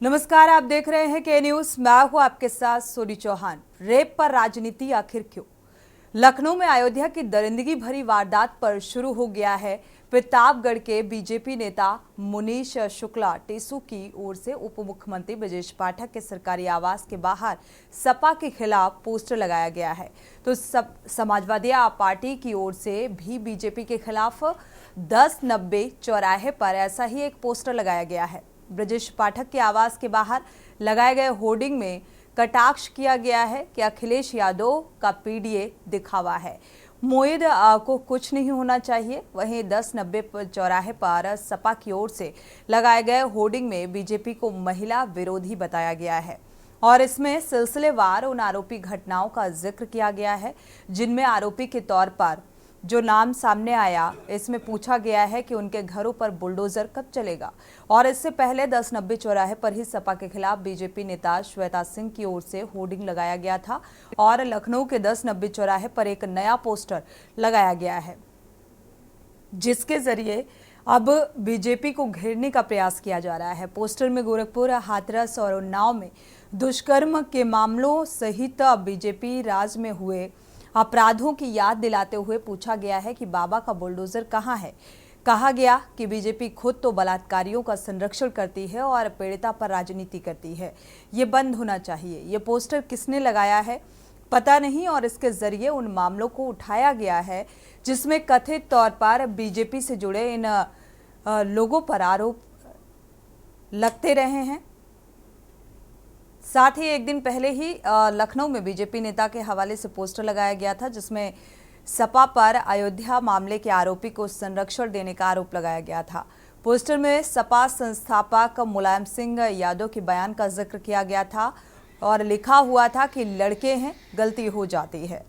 नमस्कार, आप देख रहे हैं के न्यूज। मैं हूं आपके साथ सोनी चौहान। रेप पर राजनीति आखिर क्यों? लखनऊ में अयोध्या की दरिंदगी भरी वारदात पर शुरू हो गया है। प्रतापगढ़ के बीजेपी नेता मुनीश शुक्ला टेसू की ओर से उप मुख्यमंत्री ब्रजेश पाठक के सरकारी आवास के बाहर सपा के खिलाफ पोस्टर लगाया गया है, तो समाजवादी पार्टी की ओर से भी बीजेपी के खिलाफ 1090 चौराहे पर ऐसा ही एक पोस्टर लगाया गया है। ब्रजेश पाठक के आवास के बाहर लगाए गए होर्डिंग में कटाक्ष किया गया है कि अखिलेश यादव का पीडीए दिखावा है, मोईद को कुछ नहीं होना चाहिए। वहीं 1090 चौराहे पर सपा की ओर से लगाए गए होर्डिंग में बीजेपी को महिला विरोधी बताया गया है और इसमें सिलसिलेवार उन आरोपी घटनाओं का जिक्र किया गया है जिनमें आरोपी के तौर पर जो नाम सामने आया, इसमें पूछा गया है कि उनके घरों पर बुलडोजर कब चलेगा। और इससे पहले 1090 चौराहे पर ही सपा के खिलाफ बीजेपी नेता श्वेता सिंह की ओर से होर्डिंग लगाया गया था और लखनऊ के 1090 चौराहे पर एक नया पोस्टर लगाया गया है जिसके जरिए अब बीजेपी को घेरने का प्रयास किया जा रहा है। पोस्टर में गोरखपुर, हाथरस और उन्नाव में दुष्कर्म के मामलों सहित बीजेपी राज में हुए अपराधों की याद दिलाते हुए पूछा गया है कि बाबा का बुलडोजर कहां है। कहा गया कि बीजेपी खुद तो बलात्कारियों का संरक्षण करती है और पीड़िता पर राजनीति करती है, ये बंद होना चाहिए। ये पोस्टर किसने लगाया है पता नहीं और इसके जरिए उन मामलों को उठाया गया है जिसमें कथित तौर पर बीजेपी से जुड़े इन लोगों पर आरोप लगते रहे हैं। साथ ही एक दिन पहले ही लखनऊ में बीजेपी नेता के हवाले से पोस्टर लगाया गया था जिसमें सपा पर अयोध्या मामले के आरोपी को संरक्षण देने का आरोप लगाया गया था। पोस्टर में सपा संस्थापक मुलायम सिंह यादव के बयान का जिक्र किया गया था और लिखा हुआ था कि लड़के हैं, गलती हो जाती है।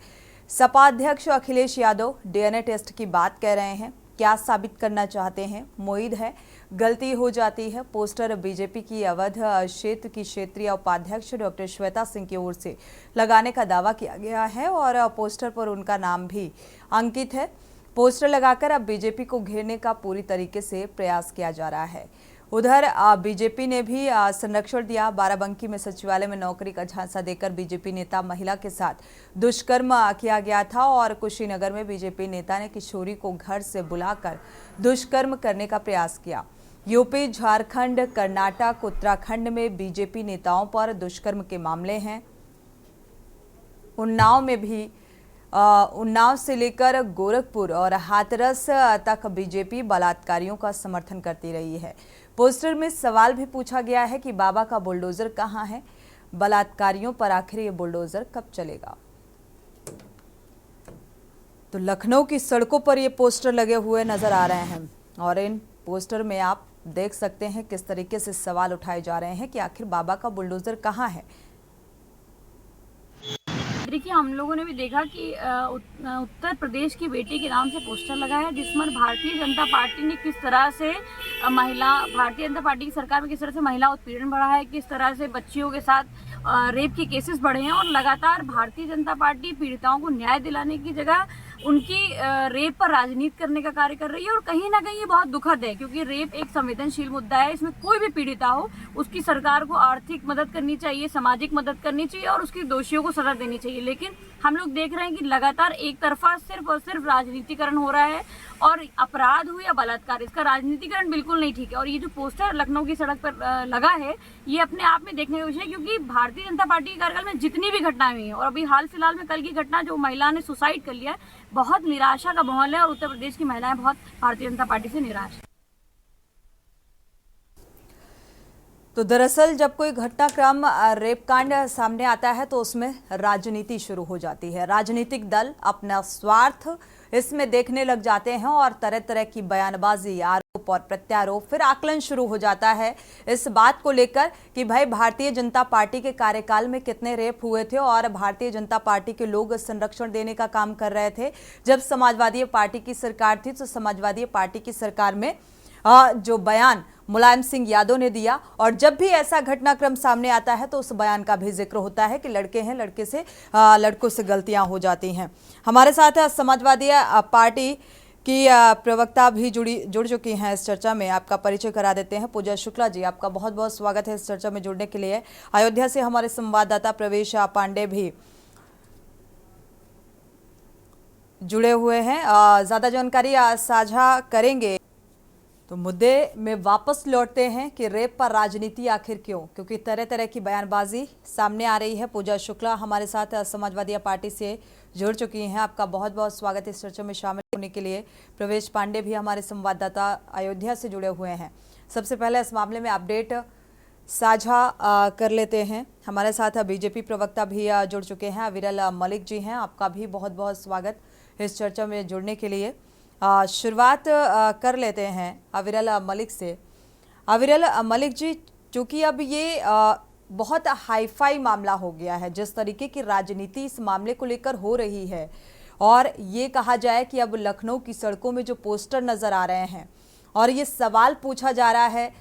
सपा अध्यक्ष अखिलेश यादव डीएनए टेस्ट की बात कह रहे हैं, क्या साबित करना चाहते हैं? मोईद है, गलती हो जाती है। पोस्टर बीजेपी की अवध क्षेत्र की क्षेत्रीय उपाध्यक्ष डॉक्टर श्वेता सिंह की ओर से लगाने का दावा किया गया है और पोस्टर पर उनका नाम भी अंकित है। पोस्टर लगाकर अब बीजेपी को घेरने का पूरी तरीके से प्रयास किया जा रहा है। उधर बीजेपी ने भी संरक्षण दिया। बाराबंकी में सचिवालय में नौकरी का झांसा देकर बीजेपी नेता महिला के साथ दुष्कर्म किया गया था और कुशीनगर में बीजेपी नेता ने किशोरी को घर से बुलाकर दुष्कर्म करने का प्रयास किया। यूपी, झारखंड, कर्नाटक, उत्तराखंड में बीजेपी नेताओं पर दुष्कर्म के मामले हैं। उन्नाव में भी उन्नाव से लेकर गोरखपुर और हाथरस तक बीजेपी बलात्कारियों का समर्थन करती रही है। पोस्टर में सवाल भी पूछा गया है कि बाबा का बुलडोजर कहां है, बलात्कारियों पर आखिर ये बुलडोजर कब चलेगा। तो लखनऊ की सड़कों पर ये पोस्टर लगे हुए नजर आ रहे हैं और इन पोस्टर में आप देख सकते हैं किस तरीके से सवाल उठाए जा रहे हैं कि आखिर बाबा का बुलडोजर कहां है। देखिए, हम लोगों ने भी देखा कि उत्तर प्रदेश की बेटी के नाम से पोस्टर लगा है जिसमें भारतीय जनता पार्टी ने किस तरह से भारतीय जनता पार्टी की सरकार में किस तरह से महिला उत्पीड़न बढ़ा है, किस तरह से बच्चियों के साथ रेप के केसेस बढ़े हैं और लगातार भारतीय जनता पार्टी पीड़िताओं को न्याय दिलाने की जगह उनकी रेप पर राजनीति करने का कार्य कर रही है। और कहीं ना कहीं ये बहुत दुखद है क्योंकि रेप एक संवेदनशील मुद्दा है। इसमें कोई भी पीड़िता हो उसकी सरकार को आर्थिक मदद करनी चाहिए, सामाजिक मदद करनी चाहिए और उसके दोषियों को सजा देनी चाहिए। लेकिन हम लोग देख रहे हैं कि लगातार एक तरफा सिर्फ और सिर्फ राजनीतिकरण हो रहा है और अपराध हो या बलात्कार, इसका राजनीतिकरण बिल्कुल नहीं ठीक है। और ये जो पोस्टर लखनऊ की सड़क पर लगा है ये अपने आप में देखने का विषय है क्योंकि भारतीय जनता पार्टी के कार्यकाल में जितनी भी घटनाएं हुई हैं और अभी हाल फिलहाल में कल की घटना जो महिला ने सुसाइड कर लिया है, बहुत निराशा का माहौल है और उत्तर प्रदेश की महिलाएं बहुत भारतीय जनता पार्टी से निराश है। तो दरअसल जब कोई घटनाक्रम रेप कांड सामने आता है तो उसमें राजनीति शुरू हो जाती है। राजनीतिक दल अपना स्वार्थ इसमें देखने लग जाते हैं और तरह तरह की बयानबाजी, आरोप और प्रत्यारोप, फिर आकलन शुरू हो जाता है इस बात को लेकर कि भाई भारतीय जनता पार्टी के कार्यकाल में कितने रेप हुए थे और भारतीय जनता पार्टी के लोग संरक्षण देने का काम कर रहे थे। जब समाजवादी पार्टी की सरकार थी तो समाजवादी पार्टी की सरकार में जो बयान मुलायम सिंह यादव ने दिया और जब भी ऐसा घटनाक्रम सामने आता है तो उस बयान का भी जिक्र होता है कि लड़के हैं, लड़कों से गलतियां हो जाती हैं। हमारे साथ समाजवादी पार्टी कि प्रवक्ता भी जुड़ चुकी हैं इस चर्चा में। आपका परिचय करा देते हैं। पूजा शुक्ला जी, आपका बहुत बहुत स्वागत है इस चर्चा में जुड़ने के लिए। अयोध्या से हमारे संवाददाता प्रवेश पांडे भी जुड़े हुए हैं, ज्यादा जानकारी साझा करेंगे। तो मुद्दे में वापस लौटते हैं कि रेप पर राजनीति आखिर क्यों, क्योंकि तरह तरह की बयानबाजी सामने आ रही है। पूजा शुक्ला हमारे साथ समाजवादी पार्टी से जुड़ चुकी हैं। आपका बहुत बहुत स्वागत है इस चर्चा में शामिल होने के लिए। प्रवेश पांडे भी हमारे संवाददाता अयोध्या से जुड़े हुए हैं। सबसे पहले इस मामले में अपडेट साझा कर लेते हैं। हमारे साथ बीजेपी प्रवक्ता भी जुड़ चुके हैं, अविरल मलिक जी हैं। आपका भी बहुत बहुत स्वागत इस चर्चा में जुड़ने के लिए। शुरुआत कर लेते हैं अविरल मलिक से। अविरल मलिक जी, चूंकि अब ये बहुत हाईफाई मामला हो गया है, जिस तरीके की राजनीति इस मामले को लेकर हो रही है, और ये कहा जाए कि अब लखनऊ की सड़कों में जो पोस्टर नजर आ रहे हैं और ये सवाल पूछा जा रहा है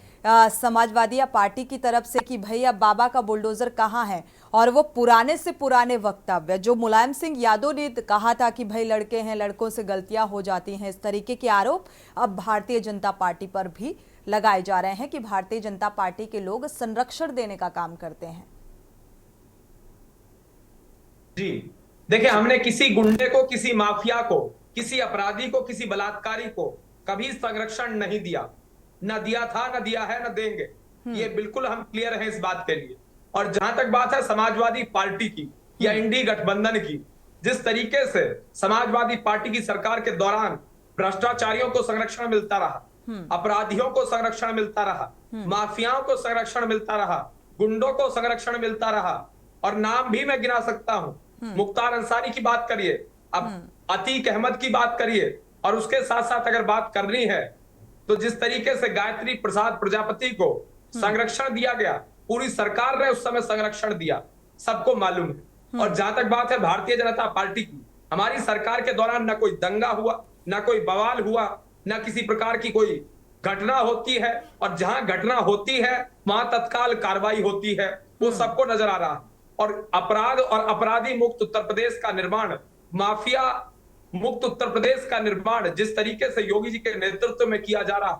समाजवादी पार्टी की तरफ से कि भाई अब बाबा का बुलडोजर कहाँ है, और वो पुराने से पुराने वक्तव्य जो मुलायम सिंह यादव ने कहा था कि भाई लड़के हैं, लड़कों से गलतियां हो जाती हैं, इस तरीके के आरोप अब भारतीय जनता पार्टी पर भी लगाए जा रहे हैं कि भारतीय जनता पार्टी के लोग संरक्षण देने का काम करते हैं। जी देखिए, हमने किसी गुंडे को, किसी माफिया को, किसी अपराधी को, किसी बलात्कारी को कभी संरक्षण नहीं दिया, न दिया था, न दिया है, न देंगे। ये बिल्कुल हम क्लियर हैं इस बात के लिए। और जहां तक बात है समाजवादी पार्टी की या इंडी गठबंधन की, जिस तरीके से समाजवादी पार्टी की सरकार के दौरान भ्रष्टाचारियों को संरक्षण मिलता रहा, अपराधियों को संरक्षण मिलता रहा, माफियाओं को संरक्षण मिलता रहा, गुंडों को संरक्षण मिलता रहा, और नाम भी मैं गिना सकता हूं। मुख्तार अंसारी की बात करिए, अब अतीक अहमद की बात करिए, और उसके साथ साथ अगर बात करनी है तो जिस तरीके से गायत्री प्रसाद प्रजापति को संरक्षण दिया गया, पूरी सरकार ने उस समय संरक्षण दिया, सबको मालूम है। और जहां तक बात है भारतीय जनता पार्टी की, हमारी सरकार के दौरान न कोई दंगा हुआ, न कोई बवाल हुआ, न किसी प्रकार की कोई घटना होती है, और जहां घटना होती है वहां तत्काल कार्रवाई होती है, वो सबको नजर आ रहा है। और अपराध और अपराधी मुक्त उत्तर प्रदेश का निर्माण, माफिया मुक्त उत्तर प्रदेश का निर्माण जिस तरीके से योगी जी के नेतृत्व में किया जा रहा,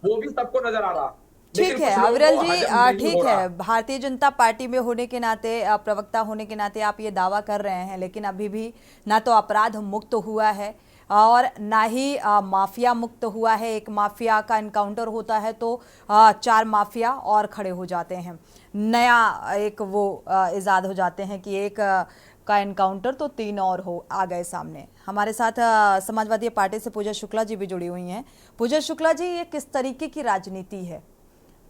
वो भी सबको नजर आ रहा। ठीक है अविरल जी, ठीक है, भारतीय जनता पार्टी में होने के नाते, प्रवक्ता होने के नाते आप ये दावा कर रहे हैं, लेकिन अभी भी ना तो अपराध मुक्त हुआ है और ना ही माफिया मुक्त हुआ है। एक माफिया का एनकाउंटर होता है तो 4 माफिया और खड़े हो जाते हैं, नया एक वो इजाद हो जाते हैं कि एक का एनकाउंटर तो 3 और आ गए सामने। हमारे साथ समाजवादी पार्टी से पूजा शुक्ला जी भी जुड़ी हुई हैं। पूजा शुक्ला जी, ये किस तरीके की राजनीति है?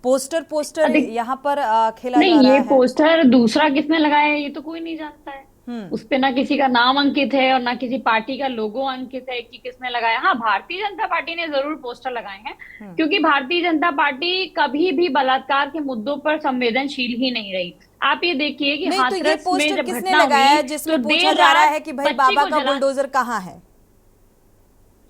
पोस्टर यहाँ पर खेला जा रहा है। नहीं, ये पोस्टर दूसरा किसने लगाया है ये तो कोई नहीं जानता है। उस पे ना किसी का नाम अंकित है और ना किसी पार्टी का लोगो अंकित है कि किसने लगाया। हाँ, भारतीय जनता पार्टी ने जरूर पोस्टर लगाए हैं, क्योंकि भारतीय जनता पार्टी कभी भी बलात्कार के मुद्दों पर संवेदनशील ही नहीं रही। आप ये देखिए कि हाथरस में जब घटना हुई जिसमें पूछा जा रहा है कि भाई बाबा का बुलडोजर कहाँ है,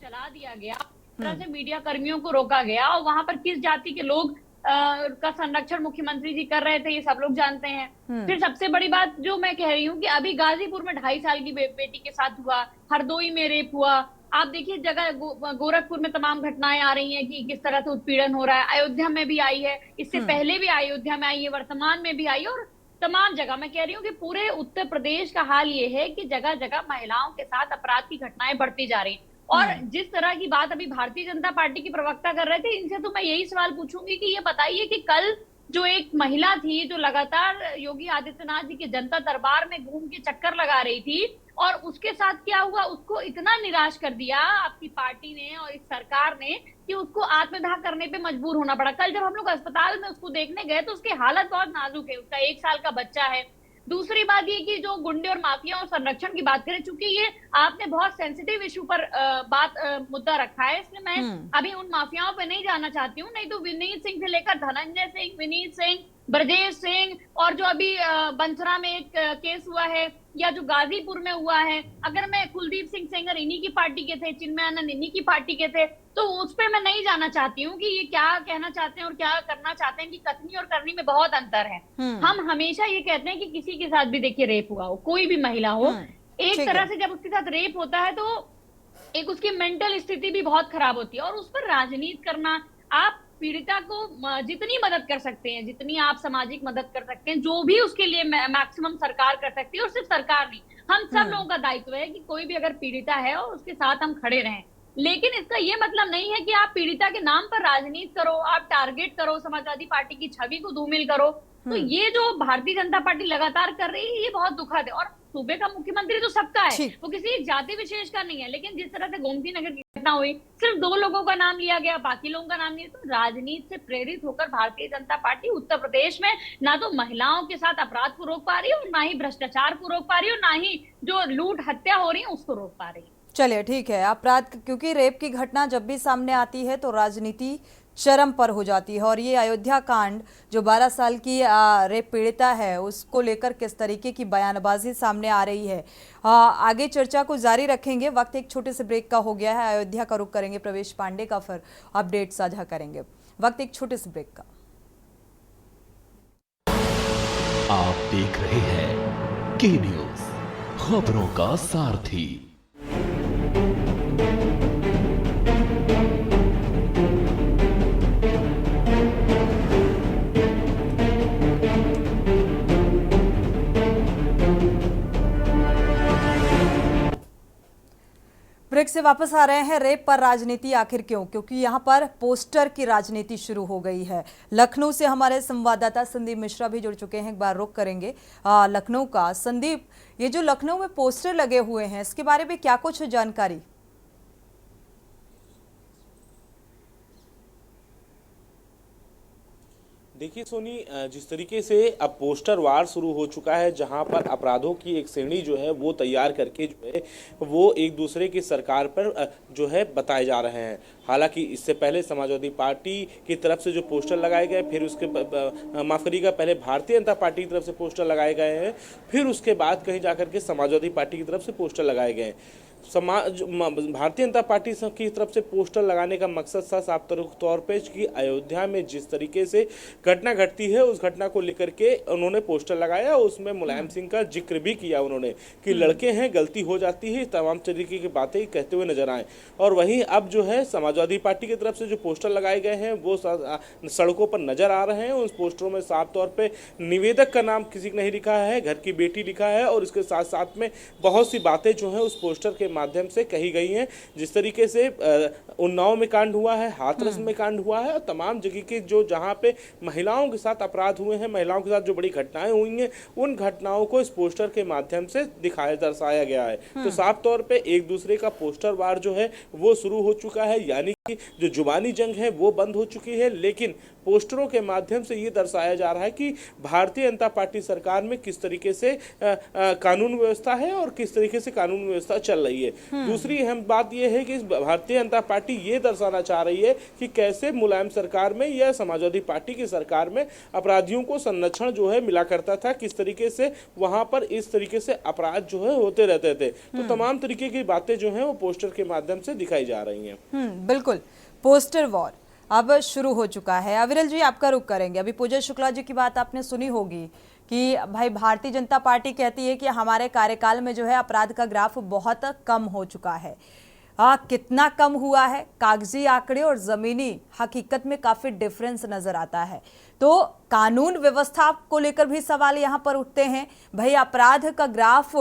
चला दिया गया, तरह से मीडिया कर्मियों को रोका गया, और वहां पर किस जाति के लोग का संरक्षण मुख्यमंत्री जी कर रहे थे ये सब लोग जानते हैं। फिर सबसे बड़ी बात जो मैं कह रही हूँ कि अभी गाजीपुर में 2.5 साल की बेटी के साथ हुआ, हरदोई में रेप हुआ, आप देखिए जगह गोरखपुर में तमाम घटनाएं आ रही हैं कि किस तरह से उत्पीड़न हो रहा है। अयोध्या में भी आई है, इससे पहले भी अयोध्या में आई है, वर्तमान में भी आई है, और तमाम जगह मैं कह रही हूँ कि पूरे उत्तर प्रदेश का हाल ये है कि जगह जगह महिलाओं के साथ अपराध की घटनाएं बढ़ती जा रही हैं। और जिस तरह की बात अभी भारतीय जनता पार्टी की प्रवक्ता कर रहे थे, इनसे तो मैं यही सवाल पूछूंगी कि ये बताइए कि कल जो एक महिला थी जो लगातार योगी आदित्यनाथ जी के जनता दरबार में घूम के चक्कर लगा रही थी, और उसके साथ क्या हुआ, उसको इतना निराश कर दिया आपकी पार्टी ने और इस सरकार ने कि उसको आत्मदाह करने पे मजबूर होना पड़ा। कल जब हम लोग अस्पताल में उसको देखने गए तो उसकी हालत बहुत नाजुक है, उसका 1 साल का बच्चा है। दूसरी बात ये कि जो गुंडे और माफिया और संरक्षण की बात करें, चूंकि ये आपने बहुत सेंसिटिव इशू पर मुद्दा रखा है, इसलिए मैं अभी उन माफियाओं पे नहीं जाना चाहती हूँ। नहीं तो विनीत सिंह से लेकर धनंजय सिंह, विनीत सिंह, ब्रजेश सिंह, और जो अभी बंसरा में एक केस हुआ है, या जो गाजीपुर में हुआ है, अगर मैं कुलदीप सिंह सेंगर इन्हीं की पार्टी के थे, चिन्मय आनंद इन्हीं की पार्टी के थे, तो उस पर मैं नहीं जाना चाहती हूँ कि ये क्या कहना चाहते हैं और क्या करना चाहते हैं, कि कथनी और करनी में बहुत अंतर है। हम हमेशा ये कहते हैं कि किसी के साथ भी देखिए रेप हुआ हो, कोई भी महिला हो, एक तरह से जब उसके साथ रेप होता है तो एक उसकी मेंटल स्थिति भी बहुत खराब होती है। और उस पर राजनीति करना, आप पीड़िता को जितनी मदद कर सकते हैं, जितनी आप सामाजिक मदद कर सकते हैं, जो भी उसके लिए मैक्सिमम सरकार कर सकती है, और सिर्फ सरकार नहीं, हम सब लोगों का दायित्व है कि कोई भी अगर पीड़िता है और उसके साथ हम खड़े रहें। लेकिन इसका ये मतलब नहीं है कि आप पीड़िता के नाम पर राजनीति करो, आप टारगेट करो, समाजवादी पार्टी की छवि को धूमिल करो। तो ये जो भारतीय जनता पार्टी लगातार कर रही है, ये बहुत दुखद है। और सूबे का मुख्यमंत्री तो सबका है, ठीक। वो किसी जाति विशेष का नहीं है। लेकिन जिस तरह से गोमती नगर की घटना हुई, सिर्फ 2 लोगों का नाम लिया गया, बाकी लोगों का नाम नहीं। तो राजनीति से प्रेरित होकर भारतीय जनता पार्टी उत्तर प्रदेश में ना तो महिलाओं के साथ अपराध को रोक पा रही है, और ना ही भ्रष्टाचार को रोक पा रही है, और ना ही जो लूट हत्या हो रही है उसको रोक पा रही है। चलिए ठीक है, अपराध, क्योंकि रेप की घटना जब भी सामने आती है तो राजनीति चरम पर हो जाती है। और ये अयोध्या कांड, जो 12 साल की रेप पीड़िता है, उसको लेकर किस तरीके की बयानबाजी सामने आ रही है, आगे चर्चा को जारी रखेंगे। वक्त एक छोटे से ब्रेक का हो गया है, अयोध्या का रुख करेंगे, प्रवेश पांडे का फिर अपडेट साझा करेंगे। वक्त एक छोटे से ब्रेक का। आप देख रहे हैं के न्यूज, खबरों का सारथी। ब्रेक से वापस आ रहे हैं। रेप पर राजनीति आखिर क्यों? क्योंकि यहाँ पर पोस्टर की राजनीति शुरू हो गई है। लखनऊ से हमारे संवाददाता संदीप मिश्रा भी जुड़ चुके हैं, एक बार रुख करेंगे लखनऊ का। संदीप, ये जो लखनऊ में पोस्टर लगे हुए हैं, इसके बारे में क्या कुछ जानकारी? देखिए सोनी, जिस तरीके से अब पोस्टर वार शुरू हो चुका है, जहां पर अपराधों की एक श्रेणी जो है वो तैयार करके जो है वो एक दूसरे की सरकार पर जो है बताए जा रहे हैं। हालांकि इससे पहले समाजवादी पार्टी की तरफ से जो पोस्टर लगाए गए, फिर उसके माफ करिएगा, पहले भारतीय जनता पार्टी की तरफ से पोस्टर लगाए गए हैं, फिर उसके बाद कहीं जाकर के समाजवादी पार्टी की तरफ से पोस्टर लगाए गए। भारतीय जनता पार्टी की तरफ से पोस्टर लगाने का मकसद था साफ तौर पे कि अयोध्या में जिस तरीके से घटना घटती है, उस घटना को लेकर के उन्होंने पोस्टर लगाया। उसमें मुलायम सिंह का जिक्र भी किया उन्होंने कि लड़के हैं, गलती हो जाती है, तमाम तरीके की बातें कहते हुए नजर आए। और वहीं अब जो है समाजवादी पार्टी की तरफ से जो पोस्टर लगाए गए हैं वो सड़कों पर नजर आ रहे हैं। उस पोस्टरों में साफ तौर पर निवेदक का नाम किसी ने नहीं लिखा है, घर की बेटी लिखा है, और इसके साथ साथ में बहुत सी बातें जो है उस पोस्टर के माध्यम से कही गई हैं। जिस तरीके से उन्नाव में कांड हुआ है, हाथरस में कांड हुआ है, और तमाम जगह के जो जहां पे महिलाओं के साथ अपराध हुए हैं, महिलाओं के साथ जो बड़ी घटनाएं हुई हैं, उन घटनाओं को इस पोस्टर के माध्यम से दिखाया दर्शाया गया है। तो साफ तौर पे एक दूसरे का पोस्टर वार जो है वो शुरू हो चुका है, यानी कि जो जुबानी जंग है वो बंद हो चुकी है। लेकिन पोस्टरों के माध्यम से ये दर्शाया जा रहा है कि भारतीय जनता पार्टी सरकार में किस तरीके से कानून व्यवस्था है और किस तरीके से कानून व्यवस्था चल रही है। दूसरी अहम बात यह है कि भारतीय जनता पार्टी ये दर्शाना चाह रही है कि कैसे मुलायम सरकार में या समाजवादी पार्टी की सरकार में अपराधियों को संरक्षण जो है मिला करता था, किस तरीके से वहां पर इस तरीके से अपराध जो है होते रहते थे। तो तमाम तरीके की बातें जो है वो पोस्टर के माध्यम से दिखाई जा रही हैं। बिल्कुल, पोस्टर वॉर अब शुरू हो चुका है। अविरल जी, आपका रुख करेंगे। अभी पूजा शुक्ला जी की बात आपने सुनी होगी कि भाई भारतीय जनता पार्टी कहती है कि हमारे कार्यकाल में जो है अपराध का ग्राफ बहुत कम हो चुका है। कितना कम हुआ है, कागजी आंकड़े और जमीनी हकीकत में काफी डिफरेंस नजर आता है। तो कानून व्यवस्था को लेकर भी सवाल यहाँ पर उठते हैं। भाई अपराध का ग्राफ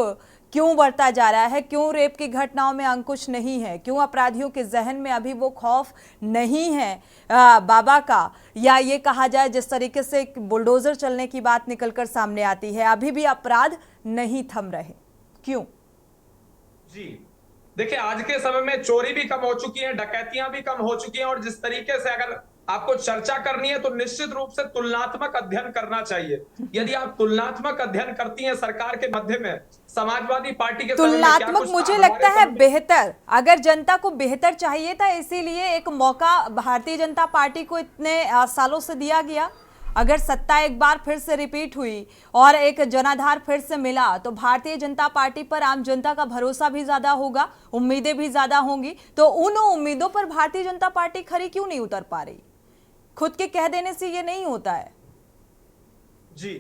क्यों बढ़ता जा रहा है? क्यों रेप की घटनाओं में अंकुश नहीं है? क्यों अपराधियों के जहन में अभी वो खौफ नहीं है बाबा का? या ये कहा जाए जिस तरीके से बुलडोजर चलने की बात निकलकर सामने आती है, अभी भी अपराध नहीं थम रहे, क्यों? जी देखिए, आज के समय में चोरी भी कम हो चुकी है, डकैतियां भी कम हो चुकी हैं, और जिस तरीके से अगर आपको चर्चा करनी है तो निश्चित रूप से तुलनात्मक अध्ययन करना चाहिए। यदि आप तुलनात्मक अध्ययन करती हैं सरकार के मध्य में समाजवादी पार्टी के तुलनात्मक मुझे लगता है बेहतर, अगर जनता को बेहतर चाहिए था, इसीलिए एक मौका भारतीय जनता पार्टी को इतने सालों से दिया गया। अगर सत्ता एक बार फिर से रिपीट हुई और एक जनाधार फिर से मिला तो भारतीय जनता पार्टी पर आम जनता का भरोसा भी ज्यादा होगा, उम्मीदें भी ज्यादा होंगी। तो उन उम्मीदों पर भारतीय जनता पार्टी खरी क्यों नहीं उतर पा रही? खुद के कह देने से ये नहीं होता है। जी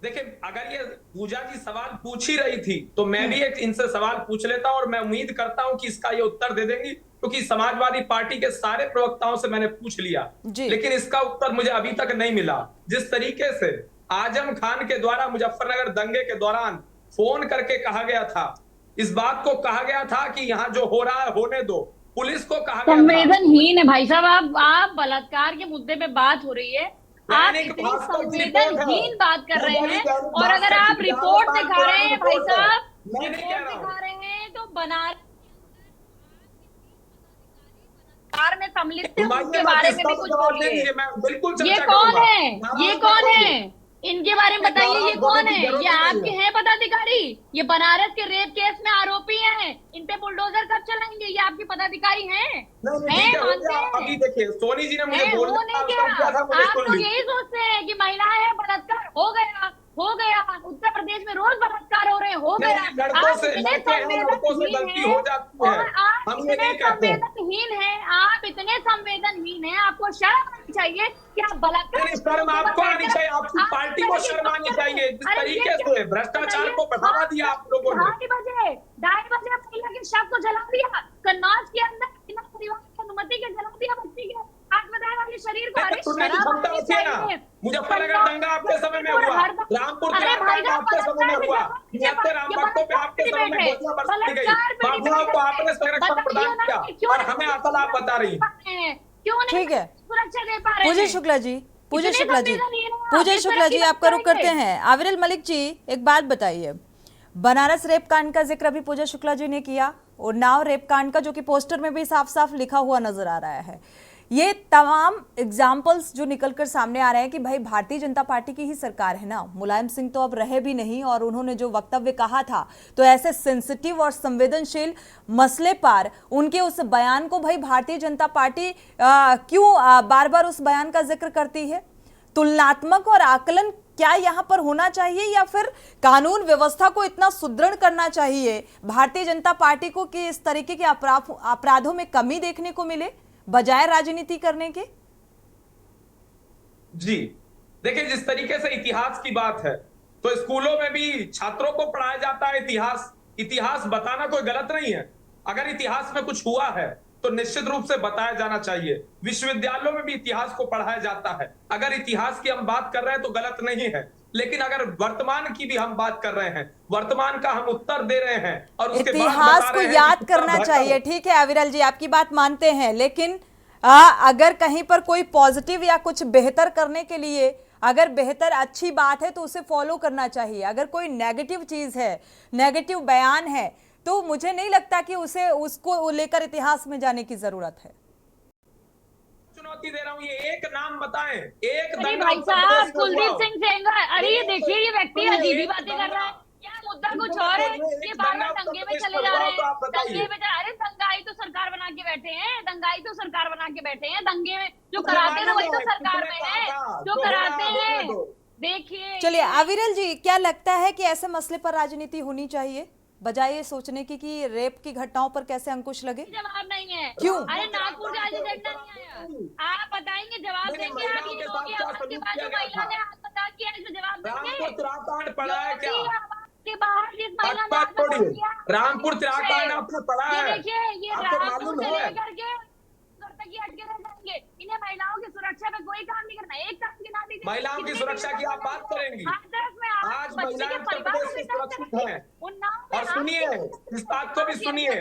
देखिए, अगर ये पूजा जी सवाल पूछ ही रही थी तो मैं भी एक इनसे सवाल पूछ लेता हूं और मैं उम्मीद करता हूं कि इसका ये उत्तर दे देंगी, क्योंकि समाजवादी पार्टी के सारे प्रवक्ताओं से मैंने पूछ लिया, जी। लेकिन इसका उत्तर मुझे अभी तक नहीं मिला। जिस तरीके से आजम खान के द्वारा मुजफ्फरनगर दंगे के दौरान फोन करके कहा गया था, इस बात को कहा गया था कि यहाँ जो हो रहा है होने दो, पुलिस को कहा गया था। संवेदनहीन है भाई साहब, आप बलात्कार के मुद्दे पे बात हो रही है, आप दैनिक इतनी भास्कर की रिपोर्ट है। संवेदनहीन बात कर रहे दैनिक हैं, और अगर भास्कर आप की रिपोर्ट बयान दिखा रहे हैं भाई रिपोर्ट है। साहब, मैं नहीं कह रिपोर्ट रहा हूं। दिखा रहे हैं तो बनारस में सम्मिलित थे घुमाइए उनके मत, बारे में इसका भी तो कुछ जवाब दे बोलिए। दीजिए, मैं बिल्कुल ये चर्चा कौन करूंगा। है, ये कौन है, इनके बारे में बताइए, ये कौन है, ये आपके हैं पदाधिकारी, ये बनारस के रेप केस में आरोपी हैं, इन पे बुलडोजर कब चलाएंगे, ये आपके पदाधिकारी हैं? नहीं, ठीक है, हो मानते गया। हैं? अभी देखिए, सोनी जी ने मुझे है, बोलने वो नहीं का क्या, अवसर दिया था, मुझे आप सुन लोग ली। यही सोचते हैं कि महिलाएं हैं, बलात्कार हो गया, उत्तर प्रदेश में रोज बलात्कार हो रहे हैं, हो गया। नहीं, लड़कों से लड़के हैं, लड़कों से गलती हो जाती है, और आप हम ये इतने नहीं कहते हैं। संवेदनहीन हैं, आप इतने संवेदनहीन हैं, आपको शर्म आनी चाहिए कि आप बलात्कार नहीं, शर्म आपको आनी चाहिए, आपकी पार्टी को शर्म आनी चाहिए। जिस तरीके से भ्रष्टाचार को बढ़ावा दिया आप लोगों ने। 2:30 महिला के शव को जला दिया, कन्नौज के अंदर बिना परिवार की अनुमति के जला दिया बच्ची के आत्मदाह वाले शरीर को। अरे सुनने की शर्म क्षमता आनी होती है ना। चाहिए। मुजफ्फरनगर दंगा आपके समय में हुआ, रामपुर तिराकांड आपके समय में हुआ, निहत्तर राम भक्तों पे आपके समय में गोलियां बरसाई गई, बाबुओं को आपने संरक्षण प्रदान किया, और हमें असल आप बता रही हैं। क्यों नहीं ठीक है। सुरक्षा दे पा रहे पूजा हैं? शुक्ला जी, पूजा इतने शुक्ला जी, संवेदनहीन हैं आप, पूजा इस तरह शुक्ला की जी, बात आपका रुख करते करेंगे। हैं। आविरल मलिक जी, एक बात बताइए, बनारस रेप कांड का जिक्र अभी पूजा शुक्ला जी ने किया, और नाव रेप कांड का जो कि पोस्टर में भी साफ साफ लिखा हुआ नजर आ रहा है। ये तमाम एग्जाम्पल्स जो निकलकर सामने आ रहे हैं कि भाई भारतीय जनता पार्टी की ही सरकार है ना, मुलायम सिंह तो अब रहे भी नहीं, और उन्होंने जो वक्तव्य कहा था, तो ऐसे सेंसिटिव और संवेदनशील मसले पर उनके उस बयान को भाई भारतीय जनता पार्टी क्यों बार बार उस बयान का जिक्र करती है? तुलनात्मक और आकलन क्या यहाँ पर होना चाहिए, या फिर कानून व्यवस्था को इतना सुदृढ़ करना चाहिए भारतीय जनता पार्टी को कि इस तरीके के अपराधों में कमी देखने को मिले बजाय राजनीति करने के? जी देखिए, जिस तरीके से इतिहास की बात है, तो स्कूलों में भी छात्रों को पढ़ाया जाता है इतिहास। इतिहास बताना कोई गलत नहीं है, अगर इतिहास में कुछ हुआ है तो निश्चित रूप से बताया जाना चाहिए। विश्वविद्यालयों में भी इतिहास को पढ़ाया जाता है, अगर इतिहास की हम बात कर रहे हैं तो गलत नहीं है। लेकिन अगर वर्तमान की भी हम बात कर रहे हैं, वर्तमान का हम उत्तर दे रहे हैं, और उसके बाद इतिहास बता को रहे हैं याद कि करना उत्तर चाहिए। बेहतर है। ठीक है अविरल जी, आपकी बात मानते हैं, लेकिन अगर कहीं पर कोई पॉजिटिव या कुछ बेहतर करने के लिए, अगर बेहतर अच्छी बात है तो उसे फॉलो करना चाहिए। अगर कोई नेगेटिव चीज है, नेगेटिव बयान है, तो मुझे नहीं लगता कि उसको लेकर इतिहास में जाने की जरूरत है। चुनौती दे रहा हूं, ये एक नाम बताएं, एक अरे दंगा भाई उत्तर साहब, प्रदेश में कुलदीप हुआ। सिंह सेंगर, अरे ये देखिए, ये व्यक्ति सुनिए, अजीब ही एक बातें कर रहा है, दंगा- क्या मुद्दा कुछ और है, ये बार बार दंगे में चले जा रहे हैं, दंगे में अरे दंगाई तो सरकार बना के बैठे हैं, दंगाई तो सरकार बना के बैठे हैं, दंगे में जो कराते हैं वही तो सरकार में है, जो कराते हैं। देखिए, चलिए अविरल जी, क्या लगता है कि ऐसे मसले पर राजनीति होनी चाहिए बजाय ये सोचने की कि रेप की घटनाओं पर कैसे अंकुश लगे? जवाब नहीं है। क्यों? अरे नागपुर का आज एजेंडा नहीं आया, आप बताएंगे, जवाब देंगे आप, ये लोग आपके बाद जो महिला ने आत्मदाह किया इसमें जवाब देंगे। रामपुर तिराकांड पड़ा है क्या? के बाहर जिस महिला ने बात आत्मदाह छोड़िए, किया, रामपुर तिराकांड आपने पढ़ा ये है? देखिए, ये आपको रामपुर मालूम से है? लेकर के तक ही अटके रह जाएंगे। इन्हें महिलाओं की सुरक्षा में कोई काम नहीं करना, एक काम की ना दी। महिलाओं की सुरक्षा की आप बात करेंगी? आज महिलाएं उत्तर प्रदेश में सुरक्षित हैं। और सुनिए, इस बात को भी सुनिए,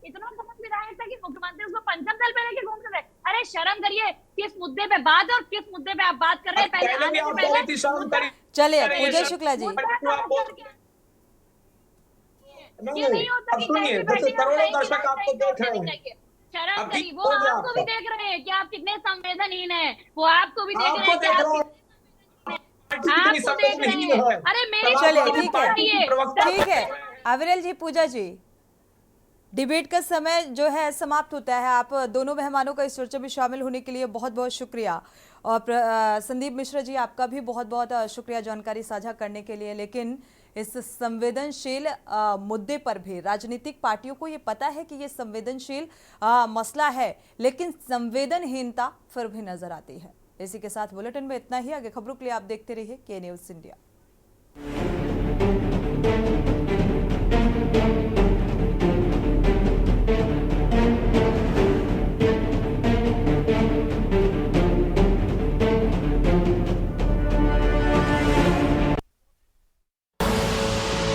इतना समझ विधायक था कि मुख्यमंत्री उसको पंचम दल पे लेके घूम रहे थे। अरे शर्म करिए, किस मुद्दे पे बात और किस मुद्दे पे आप बात कर रहे हैं? पहले भी आप कही थी शर्म करिए। चलिए पूजा शुक्ला जी, नहीं, अब सुनिए, देखिए करोड़ों दर्शक आपको देख रहे हैं, शर्म अभी करिए, वो हो गया आपको भी आपका। देख रहे हैं कि आप कितने संवेदनहीन हैं, वो आपको भी देख रहे आपको हैं कि देख आप रहे हैं, कितनी आपको देख रहे संवेदनहीन हैं। है। अरे मेरी चलिए, बात ठीक है, सुनिए। ठीक है अविरल जी, पूजा जी, डिबेट का समय जो है समाप्त होता है। आप दोनों मेहमानों का इस चर्चा में शामिल होने के लिए बहुत बहुत शुक्रिया, और संदीप मिश्रा जी आपका भी बहुत बहुत शुक्रिया जानकारी साझा करने के लिए। लेकिन इस संवेदनशील मुद्दे पर भी राजनीतिक पार्टियों को ये पता है कि ये संवेदनशील मसला है, लेकिन संवेदनहीनता फिर भी नजर आती है। इसी के साथ बुलेटिन में इतना ही। आगे खबरों के लिए आप देखते रहिए के न्यूज़ इंडिया।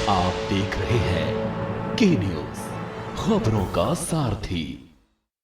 आप देख रहे हैं के न्यूज़, खबरों का सारथी।